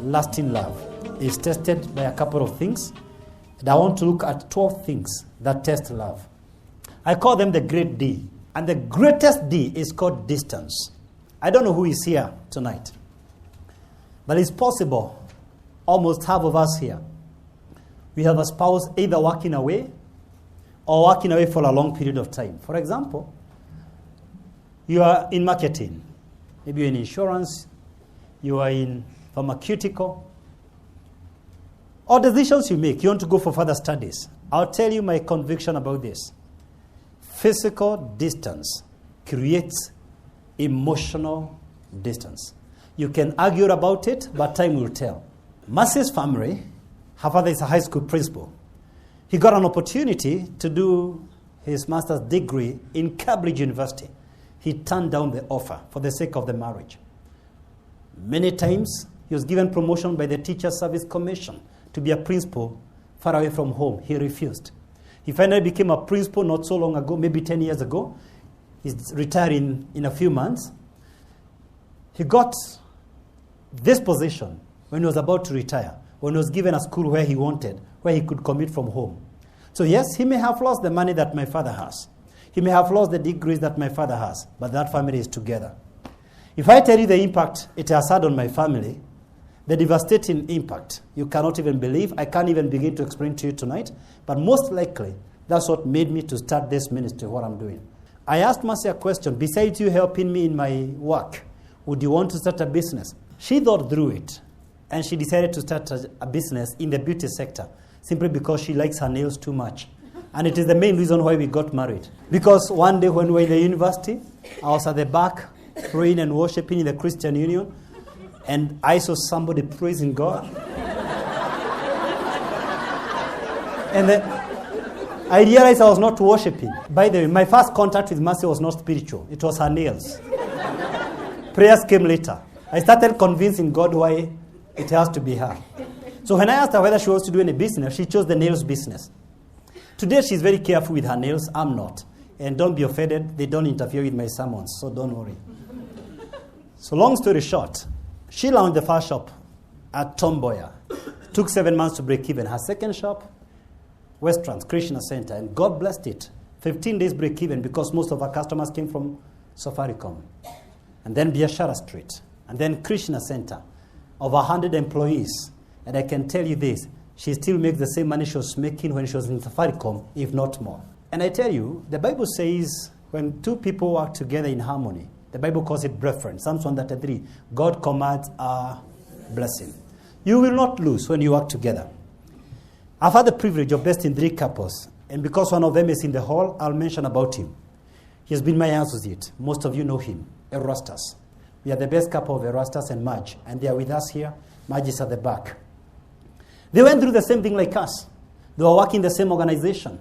Lasting love is tested by a couple of things. And I want to look at 12 things that test love. I call them the great D. And the greatest D is called distance. I don't know who is here tonight. But it's possible, almost half of us here, we have a spouse either working away or working away for a long period of time. For example, you are in marketing. Maybe you're in insurance. You are in pharmaceutical. Or decisions you make. You want to go for further studies. I'll tell you my conviction about this. Physical distance creates emotional distance. You can argue about it, but time will tell. Mercy's family, her father is a high school principal. He got an opportunity to do his master's degree in Cambridge University. He turned down the offer for the sake of the marriage. Many times, he was given promotion by the Teacher Service Commission to be a principal far away from home. He refused. He finally became a principal not so long ago, maybe 10 years ago. He's retiring in a few months. He got this position when he was about to retire, when he was given a school where he wanted, where he could commute from home. So yes, he may have lost the money that my father has. He may have lost the degrees that my father has, but that family is together. If I tell you the impact it has had on my family, the devastating impact, you cannot even believe. I can't even begin to explain to you tonight, but most likely, that's what made me to start this ministry, what I'm doing. I asked Mercy a question. Besides you helping me in my work, would you want to start a business? She thought through it, and she decided to start a business in the beauty sector, simply because she likes her nails too much. And it is the main reason why we got married. Because one day when we were in the university, I was at the back praying and worshiping in the Christian Union, and I saw somebody praising God. And then I realized I was not worshiping. By the way, my first contact with Mercy was not spiritual. It was her nails. Prayers came later. I started convincing God why it has to be her. So when I asked her whether she wants to do any business, she chose the nails business. Today she's very careful with her nails. I'm not. And don't be offended. They don't interfere with my sermons, so don't worry. So long story short, she launched the first shop at Tomboya. Took 7 months to break even. Her second shop, Westlands Krishna Center, and God blessed it. 15 days break even because most of our customers came from Safaricom. And then Biashara Street. And then Krishna Center. Over 100 employees. And I can tell you this, she still makes the same money she was making when she was in Safaricom, if not more. And I tell you, the Bible says when two people work together in harmony, the Bible calls it brethren. Psalms 133, God commands a blessing. You will not lose when you work together. I've had the privilege of besting 3 couples. And because one of them is in the hall, I'll mention about him. He has been my associate. Most of you know him, Erastus. We are the best couple of Erastus and Madge. And they are with us here. Madge is at the back. They went through the same thing like us. They were working in the same organization.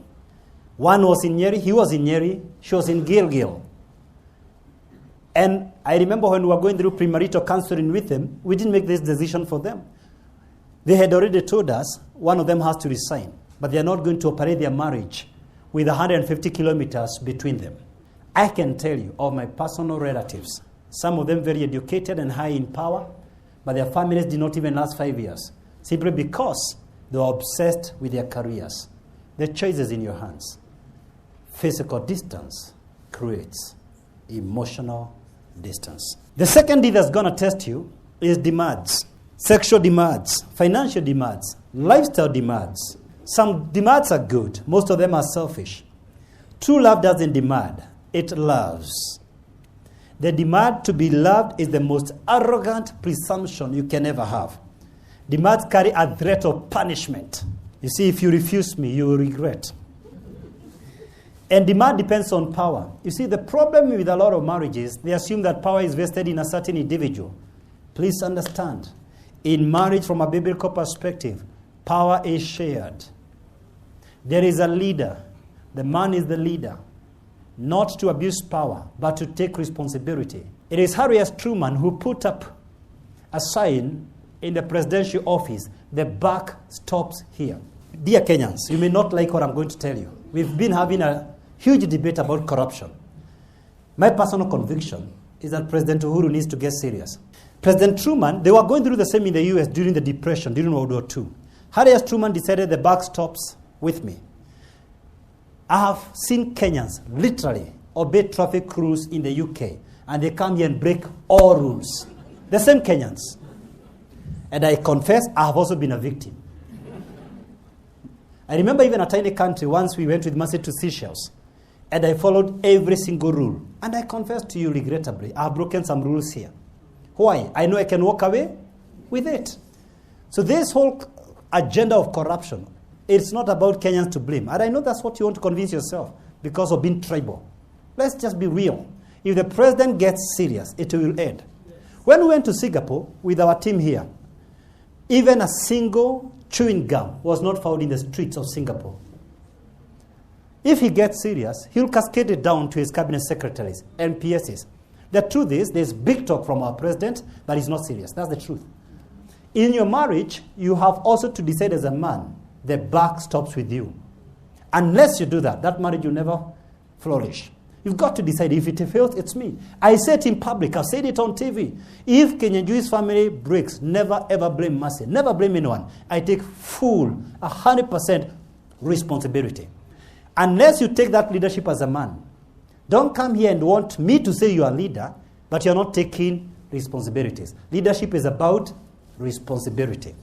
One was in Nyeri. He was in Nyeri. She was in Gilgil. And I remember when we were going through premarital counseling with them, we didn't make this decision for them. They had already told us one of them has to resign, but they are not going to operate their marriage with 150 kilometers between them. I can tell you of my personal relatives, some of them very educated and high in power, but their families did not even last 5 years, simply because they were obsessed with their careers. The choice is in your hands. Physical distance creates emotional distance. The second D that's going to test you is demands. Sexual demands, financial demands, lifestyle demands. Some demands are good. Most of them are selfish. True love doesn't demand. It loves. The demand to be loved is the most arrogant presumption you can ever have. Demands carry a threat of punishment. You see, if you refuse me, you will regret. And demand depends on power. You see, the problem with a lot of marriages, they assume that power is vested in a certain individual. Please understand, in marriage from a biblical perspective, power is shared. There is a leader. The man is the leader. Not to abuse power, but to take responsibility. It is Harry S. Truman who put up a sign in the presidential office, the buck stops here. Dear Kenyans, you may not like what I'm going to tell you. We've been having a Huge debate about corruption. My personal conviction is that President Uhuru needs to get serious. President Truman, they were going through the same in the US during the Depression, during World War II. Harry S. Truman decided the buck stops with me. I have seen Kenyans literally obey traffic rules in the UK, and they come here and break all rules. The same Kenyans. And I confess, I have also been a victim. I remember even a tiny country, once we went with Mercy to Seychelles, and I followed every single rule. And I confess to you, regrettably, I have broken some rules here. Why? I know I can walk away with it. So this whole agenda of corruption, it's not about Kenyans to blame. And I know that's what you want to convince yourself because of being tribal. Let's just be real. If the president gets serious, it will end. When we went to Singapore with our team here, even a single chewing gum was not found in the streets of Singapore. If he gets serious, he'll cascade it down to his cabinet secretaries and PSs. The truth is, there's big talk from our president, but he's not serious. That's the truth. In your marriage, you have also to decide as a man, the buck stops with you. Unless you do that, that marriage will never flourish. You've got to decide, if it fails, it's me. I said it in public, I've said it on TV. If Kenyan Jewish family breaks, never ever blame Mercy. Never blame anyone. I take full, 100% responsibility. Unless you take that leadership as a man. Don't come here and want me to say you are a leader, but you're not taking responsibilities. Leadership is about responsibility.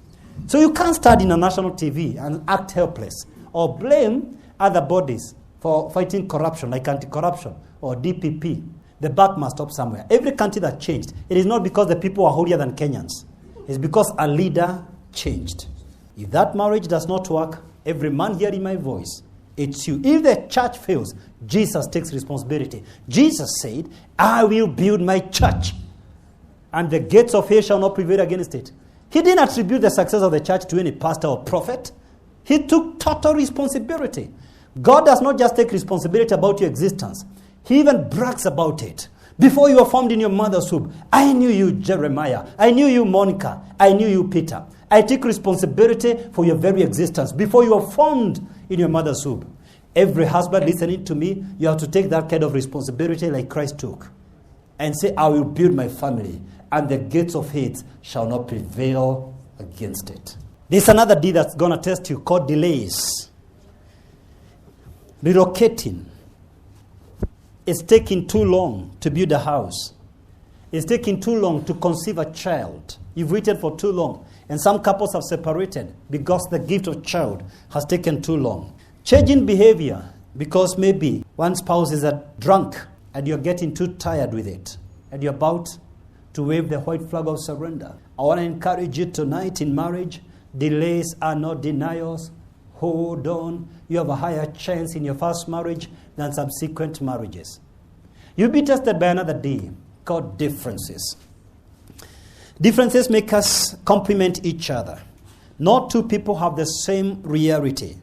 So you can't stand in a national TV and act helpless or blame other bodies for fighting corruption, like anti-corruption or DPP. The buck must stop somewhere. Every country that changed, it is not because the people are holier than Kenyans. It's because a leader changed. If that marriage does not work, every man hearing my voice, it's you. If the church fails, Jesus takes responsibility. Jesus said, I will build my church, and the gates of hell shall not prevail against it. He didn't attribute the success of the church to any pastor or prophet. He took total responsibility. God does not just take responsibility about your existence. He even brags about it. Before you were formed in your mother's womb, I knew you, Jeremiah. I knew you, Monica. I knew you, Peter. I take responsibility for your very existence. Before you were formed in your mother's womb. Every husband listening to me, you have to take that kind of responsibility like Christ took. And say, I will build my family, and the gates of hate shall not prevail against it. There's another D that's going to test you called delays. Relocating. It's taking too long to build a house. It's taking too long to conceive a child. You've waited for too long. And some couples have separated because the gift of child has taken too long. Changing behavior because maybe one spouse is a drunk and you're getting too tired with it. And you're about to wave the white flag of surrender. I want to encourage you tonight in marriage. Delays are not denials. Hold on. You have a higher chance in your first marriage than subsequent marriages. You'll be tested by another D called differences. Differences make us complement each other. Not two people have the same reality.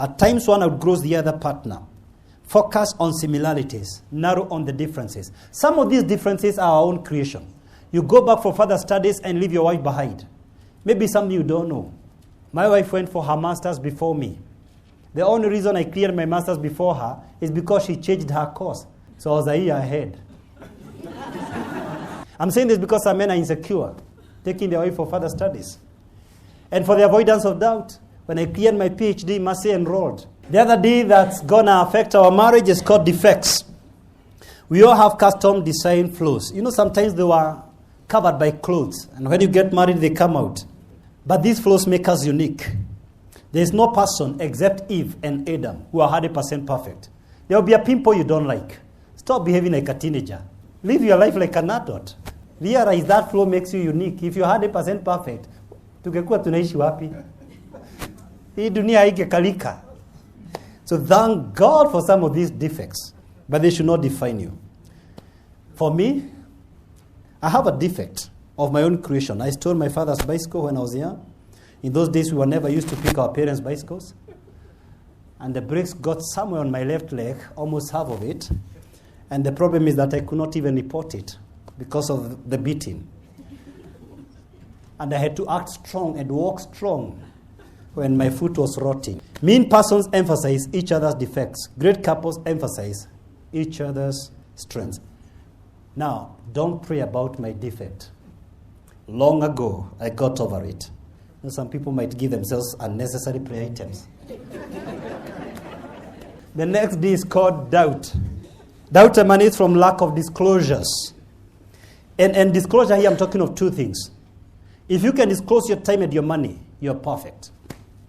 At times one outgrows the other partner. Focus on similarities. Narrow on the differences. Some of these differences are our own creation. You go back for further studies and leave your wife behind. Maybe something you don't know. My wife went for her master's before me. The only reason I cleared my master's before her is because she changed her course. So I was a year ahead. I'm saying this because some men are insecure, taking their wife for further studies. And for the avoidance of doubt, when I cleared my PhD, Mercy enrolled. The other D that's going to affect our marriage is called defects. We all have custom design flaws. You know, sometimes they were covered by clothes. And when you get married, they come out. But these flaws make us unique. There is no person except Eve and Adam who are 100% perfect. There will be a pimple you don't like. Stop behaving like a teenager. Live your life like an adult. Realize that flaw makes you unique. If you're 100% perfect, tungekuwa tunaishi wapi? Hii dunia haigekalika. So thank God for some of these defects, but they should not define you. For me, I have a defect of my own creation. I stole my father's bicycle when I was young. In those days, we were never used to pick our parents' bicycles. And the brakes got somewhere on my left leg, almost half of it. And the problem is that I could not even report it because of the beating. And I had to act strong and walk strong when my foot was rotting. Mean persons emphasize each other's defects. Great couples emphasize each other's strengths. Now, don't pray about my defect. Long ago, I got over it. Now, some people might give themselves unnecessary prayer items. The next D is called doubt. Doubt emanates from lack of disclosures. And disclosure here, I'm talking of two things. If you can disclose your time and your money, you're perfect.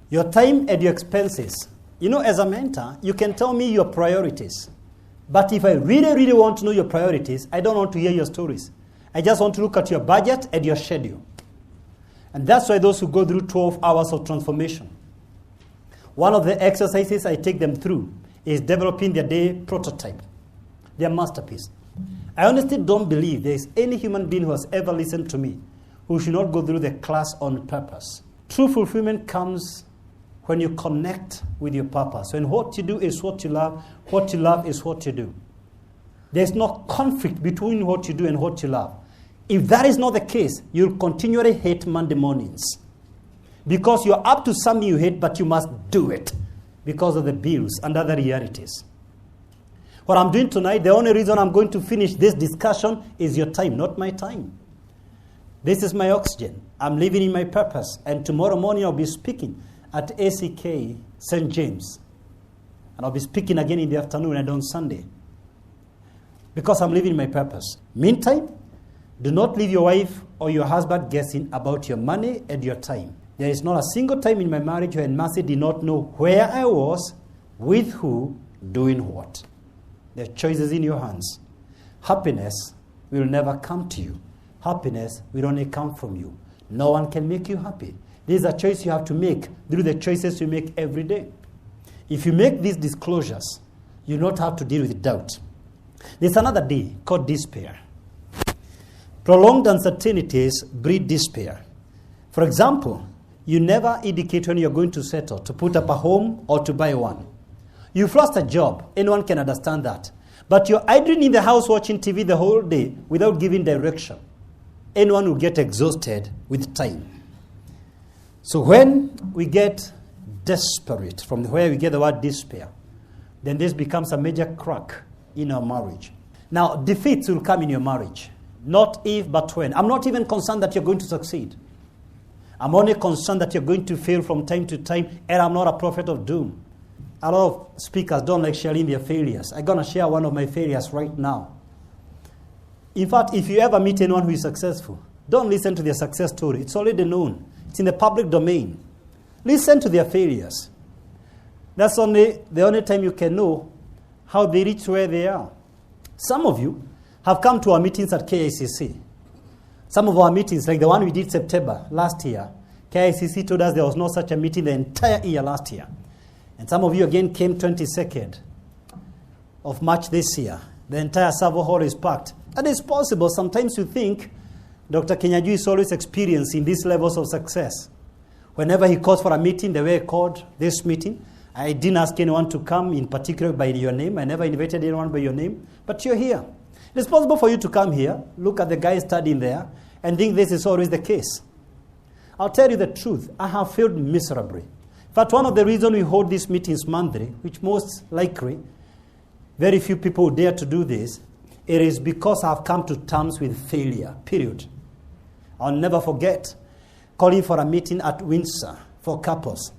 Your time and your expenses. You know, as a mentor, you can tell me your priorities. But if I really, really want to know your priorities, I don't want to hear your stories. I just want to look at your budget and your schedule. And that's why those who go through 12 hours of transformation, one of the exercises I take them through is developing their day prototype, their masterpiece. I honestly don't believe there is any human being who has ever listened to me who should not go through the class on purpose. True fulfillment comes when you connect with your purpose. When what you do is what you love is what you do. There's no conflict between what you do and what you love. If that is not the case, you'll continually hate Monday mornings. Because you're up to something you hate, but you must do it because of the bills and other realities. What I'm doing tonight, the only reason I'm going to finish this discussion is your time, not my time. This is my oxygen. I'm living in my purpose. And tomorrow morning I'll be speaking at ACK St. James. And I'll be speaking again in the afternoon and on Sunday. Because I'm living my purpose. Meantime, do not leave your wife or your husband guessing about your money and your time. There is not a single time in my marriage when Mercy did not know where I was, with who, doing what. The choice is in your hands. Happiness will never come to you. Happiness will only come from you. No one can make you happy. This is a choice you have to make through the choices you make every day. If you make these disclosures, you don't have to deal with doubt. There's another D called despair. Prolonged uncertainties breed despair. For example, you never indicate when you're going to settle, to put up a home or to buy one. You've lost a job. Anyone can understand that. But you're idling in the house watching TV the whole day without giving direction. Anyone will get exhausted with time. So when we get desperate, from where we get the word despair, then this becomes a major crack in our marriage. Now, defeats will come in your marriage. Not if, but when. I'm not even concerned that you're going to succeed. I'm only concerned that you're going to fail from time to time, and I'm not a prophet of doom. A lot of speakers don't like sharing their failures. I'm going to share one of my failures right now. In fact, if you ever meet anyone who is successful, don't listen to their success story. It's already known. It's in the public domain. Listen to their failures. That's the only time you can know how they reach where they are. Some of you have come to our meetings at KICC. Some of our meetings, like the one we did September last year, KICC told us there was no such a meeting the entire year last year. And some of you again came 22nd of March this year. The entire Savo Hall is packed. And it's possible. Sometimes you think Dr. Kenyaju is always experiencing these levels of success. Whenever he calls for a meeting, the way he called this meeting, I didn't ask anyone to come in particular by your name. I never invited anyone by your name. But you're here. It's possible for you to come here, look at the guy studying there, and think this is always the case. I'll tell you the truth. I have failed miserably. In fact, one of the reasons we hold these meetings monthly, which most likely, very few people dare to do this, it is because I've come to terms with failure, period. I'll never forget calling for a meeting at Windsor for couples.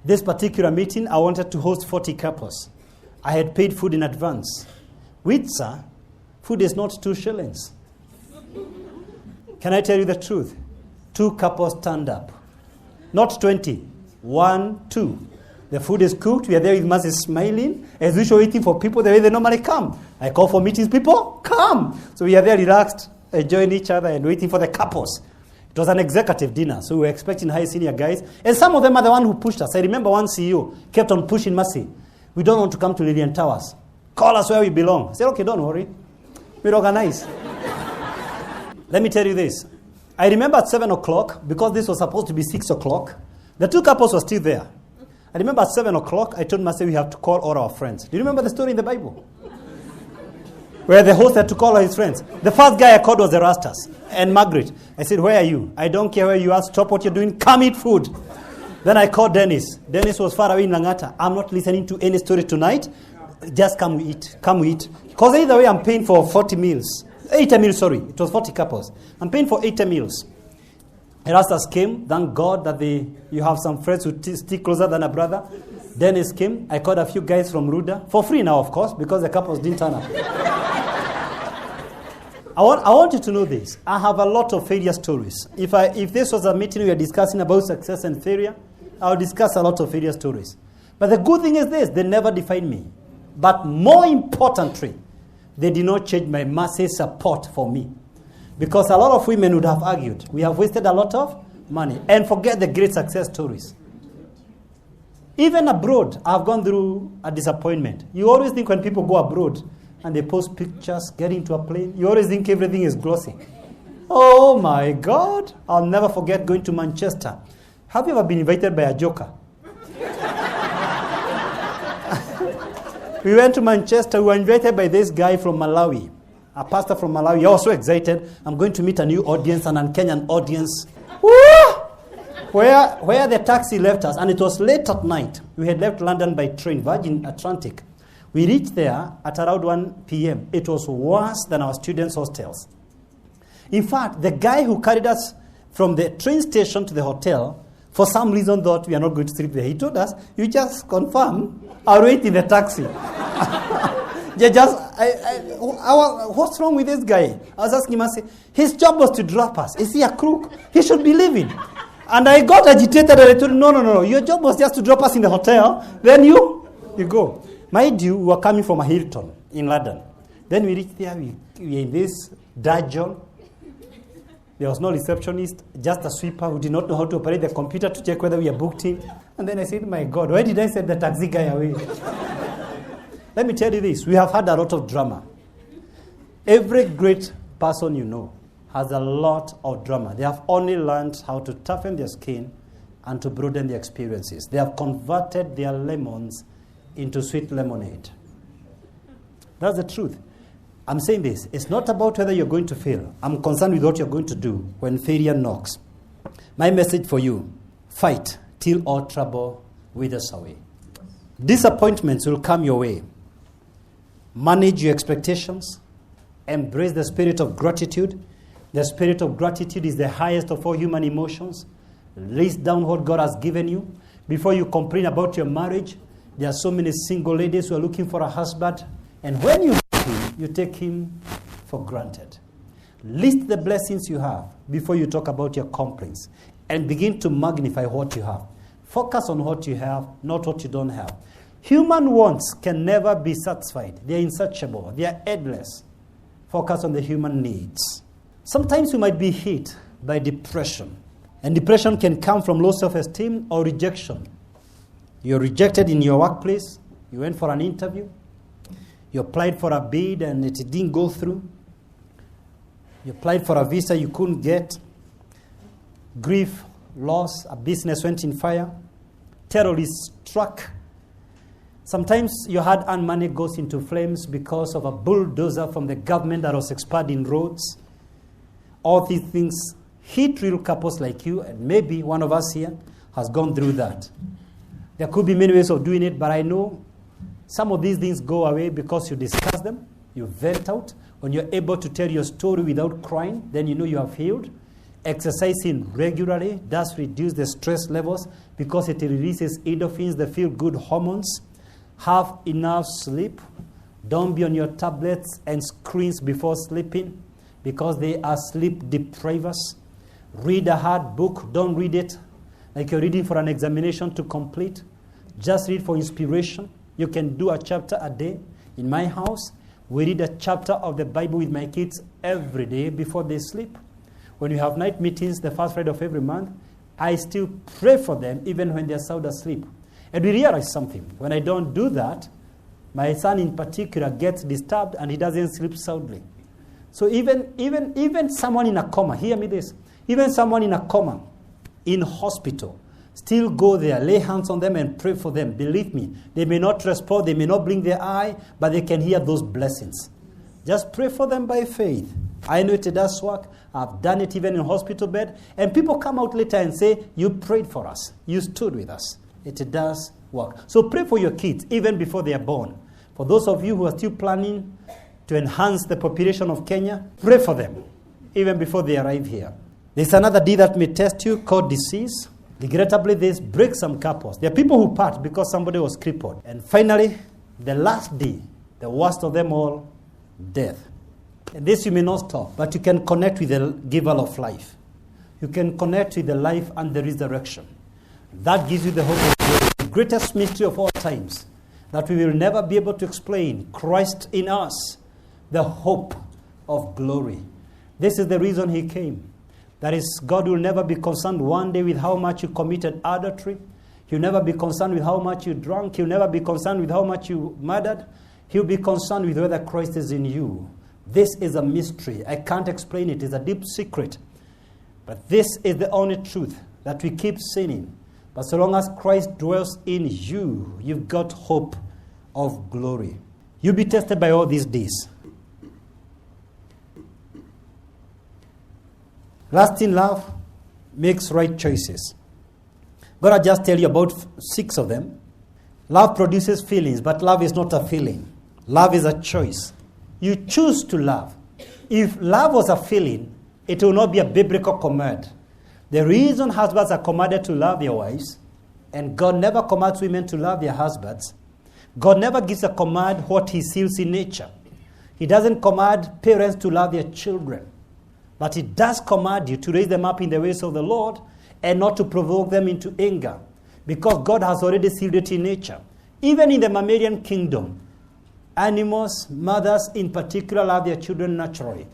This particular meeting, I wanted to host 40 couples. I had paid food in advance. Windsor, food is not 2 shillings. Can I tell you the truth? 2 couples turned up. Not 20. 1, 2. The food is cooked. We are there with Mercy smiling. As usual, waiting for people the way they normally come. I call for meetings. People, come. So we are there relaxed, enjoying each other and waiting for the couples. It was an executive dinner, so we were expecting high senior guys. And some of them are the one who pushed us. I remember one CEO kept on pushing Mercy. We don't want to come to Lillian Towers. Call us where we belong. I said, okay, don't worry. We'll organize. Let me tell you this. I remember at 7 o'clock, because this was supposed to be 6 o'clock, the 2 couples were still there. I remember at 7 o'clock, I told Mercy we have to call all our friends. Do you remember the story in the Bible? Where the host had to call all his friends. The first guy I called was the Rastas and Margaret. I said, where are you? I don't care where you are. Stop what you're doing. Come eat food. Then I called Dennis. Dennis was far away in Langata. I'm not listening to any story tonight. Just come we eat. Come we eat. Because either way, I'm paying for 40 meals. 80 meals, sorry. It was 40 couples. I'm paying for 80 meals. Erastus came. Thank God that you have some friends who stick closer than a brother. Dennis came. I called a few guys from Ruda. For free now, of course, because the couples didn't turn up. I want you to know this. I have a lot of failure stories. If this was a meeting we are discussing about success and failure, I'll discuss a lot of failure stories. But the good thing is this, they never define me. But more importantly, they did not change my massive support for me. Because a lot of women would have argued, we have wasted a lot of money. And forget the great success stories. Even abroad, I've gone through a disappointment. You always think when people go abroad and they post pictures, get into a plane, you always think everything is glossy. Oh my God. I'll never forget going to Manchester. Have you ever been invited by a joker? We went to Manchester. We were invited by this guy from Malawi, a pastor from Malawi. I was so excited. I'm going to meet a new audience, an un-Kenyan audience. Woo! Where the taxi left us, and it was late at night. We had left London by train, Virgin Atlantic. We reached there at around 1 p.m. It was worse than our students' hostels. In fact, the guy who carried us from the train station to the hotel, for some reason thought we are not going to sleep there. He told us, you just confirm, I'll wait in the taxi. What's wrong with this guy? I was asking him, I said, his job was to drop us. Is he a crook? He should be leaving. And I got agitated and I told him, no. Your job was just to drop us in the hotel. Then you go. Mind you, we were coming from a Hilton in London. Then we reached there, we were in this dungeon. There was no receptionist, just a sweeper who did not know how to operate the computer to check whether we are booked in. And then I said, my God, why did I send the taxi guy away? Let me tell you this, we have had a lot of drama. Every great person you know has a lot of drama. They have only learned how to toughen their skin and to broaden their experiences. They have converted their lemons into sweet lemonade. That's the truth. I'm saying this. It's not about whether you're going to fail. I'm concerned with what you're going to do when failure knocks. My message for you, fight till all trouble withers away. Disappointments will come your way. Manage your expectations. Embrace the spirit of gratitude. The spirit of gratitude is the highest of all human emotions. List down what God has given you. Before you complain about your marriage, there are so many single ladies who are looking for a husband. And when you meet him, you take him for granted. List the blessings you have before you talk about your complaints. And begin to magnify what you have. Focus on what you have, not what you don't have. Human wants can never be satisfied. They are insatiable. They are endless. Focus on the human needs. Sometimes you might be hit by depression. And depression can come from low self-esteem or rejection. You're rejected in your workplace. You went for an interview. You applied for a bid and it didn't go through. You applied for a visa you couldn't get. Grief, loss, a business went in fire. Terrorists struck. Sometimes your hard-earned money goes into flames because of a bulldozer from the government that was expanding roads. All these things hit real couples like you, and maybe one of us here has gone through that. There could be many ways of doing it, but I know some of these things go away because you discuss them, you vent out. When you're able to tell your story without crying, then you know you have healed. Exercising regularly does reduce the stress levels because it releases endorphins, the feel-good hormones. Have enough sleep. Don't be on your tablets and screens before sleeping because they are sleep deprivers. Read a hard book. Don't read it like you're reading for an examination to complete. Just read for inspiration. You can do a chapter a day. In my house, we read a chapter of the Bible with my kids every day before they sleep. When we have night meetings the first Friday of every month, I still pray for them even when they're sound asleep. And we realize something. When I don't do that, my son in particular gets disturbed and he doesn't sleep soundly. So even someone in a coma, hear me this, even someone in a coma, in hospital, still go there, lay hands on them and pray for them. Believe me, they may not respond, they may not blink their eye, but they can hear those blessings. Just pray for them by faith. I know it does work. I've done it even in hospital bed. And people come out later and say, you prayed for us. You stood with us. It does work. So pray for your kids even before they are born. For those of you who are still planning to enhance the population of Kenya, pray for them even before they arrive here. There's another D that may test you called disease. Regrettably, this breaks some couples. There are people who part because somebody was crippled. And finally, the last D, the worst of them all, death. And this you may not stop, but you can connect with the giver of life. You can connect with the life and the resurrection. That gives you the hope of glory. The greatest mystery of all times that we will never be able to explain. Christ in us, the hope of glory. This is the reason he came. That is, God will never be concerned one day with how much you committed adultery. He'll never be concerned with how much you drank. He'll never be concerned with how much you murdered. He'll be concerned with whether Christ is in you. This is a mystery. I can't explain it. It's a deep secret. But this is the only truth that we keep sinning. But so long as Christ dwells in you, you've got hope of glory. You'll be tested by all these D's. Lasting love makes right choices. Gotta just tell you about 6 of them. Love produces feelings, but love is not a feeling. Love is a choice. You choose to love. If love was a feeling, it will not be a biblical command. The reason husbands are commanded to love their wives, and God never commands women to love their husbands, God never gives a command what he sees in nature. He doesn't command parents to love their children, but he does command you to raise them up in the ways of the Lord and not to provoke them into anger, because God has already sealed it in nature. Even in the mammalian kingdom, animals, mothers in particular, love their children naturally.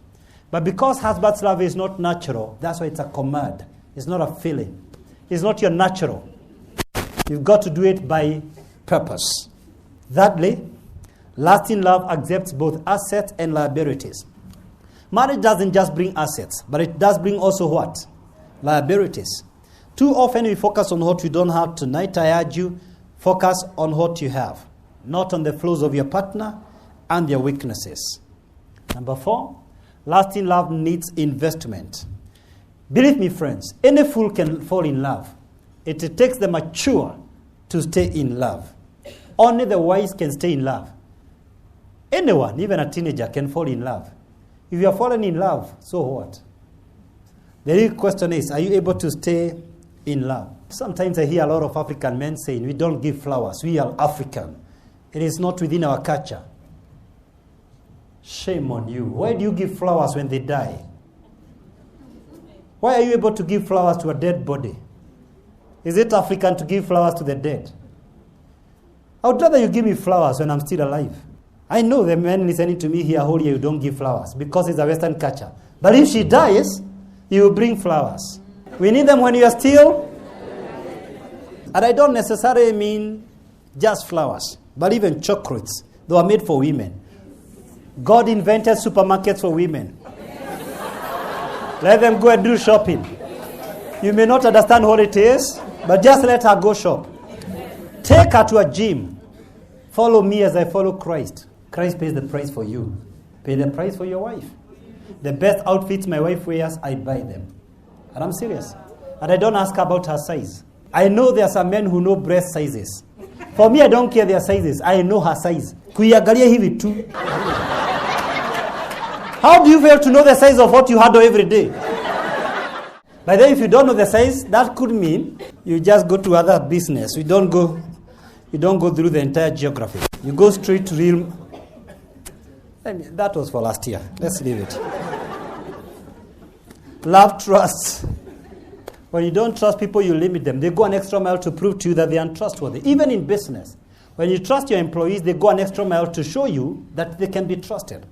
But because husband's love is not natural, that's why it's a command. It's not a feeling. It's not your natural. You've got to do it by purpose. Thirdly, lasting love accepts both assets and liabilities. Marriage doesn't just bring assets, but it does bring also what? Liabilities. Too often we focus on what we don't have. Tonight I urge you, focus on what you have, not on the flaws of your partner and their weaknesses. Number 4, lasting love needs investment. Believe me, friends, any fool can fall in love. It takes the mature to stay in love. Only the wise can stay in love. Anyone, even a teenager, can fall in love. If you are fallen in love, so what? The real question is, are you able to stay in love? Sometimes I hear a lot of African men saying, we don't give flowers. We are African. It is not within our culture. Shame on you. Why do you give flowers when they die? Why are you able to give flowers to a dead body? Is it African to give flowers to the dead? I would rather you give me flowers when I'm still alive. I know the men listening to me here, whole year you don't give flowers because it's a Western culture. But if she dies, you will bring flowers. We need them when you are still. And I don't necessarily mean just flowers, but even chocolates. They were made for women. God invented supermarkets for women. Let them go and do shopping. You may not understand what it is, but just let her go shop. Take her to a gym. Follow me as I follow Christ. Christ pays the price for you. Pay the price for your wife. The best outfits my wife wears, I buy them. And I'm serious. And I don't ask her about her size. I know there are some men who know breast sizes. For me, I don't care their sizes. I know her size. Kuiangalia hivi tu. How do you fail to know the size of what you handle every day? By then, if you don't know the size, that could mean you just go to other business. You don't go through the entire geography. You go straight to real. That was for last year. Let's leave it. Love trusts. When you don't trust people, you limit them. They go an extra mile to prove to you that they are untrustworthy. Even in business, when you trust your employees, they go an extra mile to show you that they can be trusted.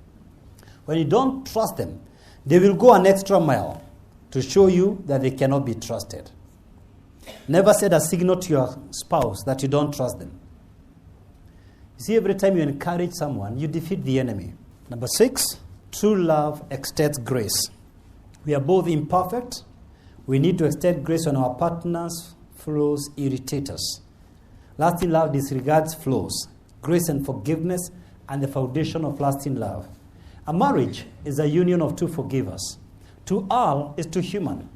When you don't trust them, they will go an extra mile to show you that they cannot be trusted. Never send a signal to your spouse that you don't trust them. You see, every time you encourage someone, you defeat the enemy. Number 6, true love extends grace. We are both imperfect. We need to extend grace on our partners. Flaws irritate us. Lasting love disregards flaws. Grace and forgiveness and the foundation of lasting love. A marriage is a union of two forgivers. To err is too human.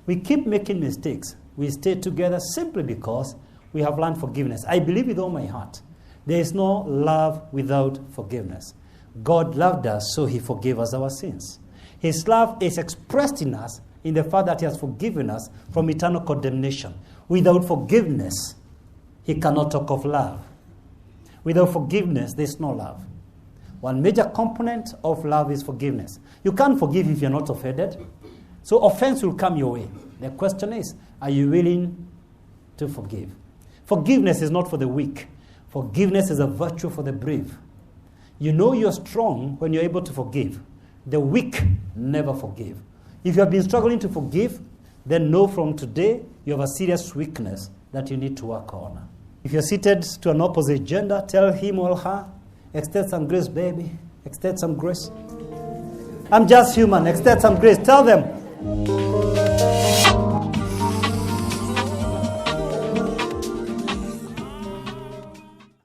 We keep making mistakes. We stay together simply because we have learned forgiveness. I believe with all my heart, there is no love without forgiveness. God loved us, so he forgave us our sins. His love is expressed in us in the fact that he has forgiven us from eternal condemnation. Without forgiveness, he cannot talk of love. Without forgiveness, there is no love. One major component of love is forgiveness. You can't forgive if you're not offended. So offense will come your way. The question is, are you willing to forgive? Forgiveness is not for the weak. Forgiveness is a virtue for the brave. You know you're strong when you're able to forgive. The weak never forgive. If you have been struggling to forgive, then know from today you have a serious weakness that you need to work on. If you're seated to an opposite gender, tell him or her, extend some grace, baby. Extend some grace. I'm just human. Extend some grace. Tell them.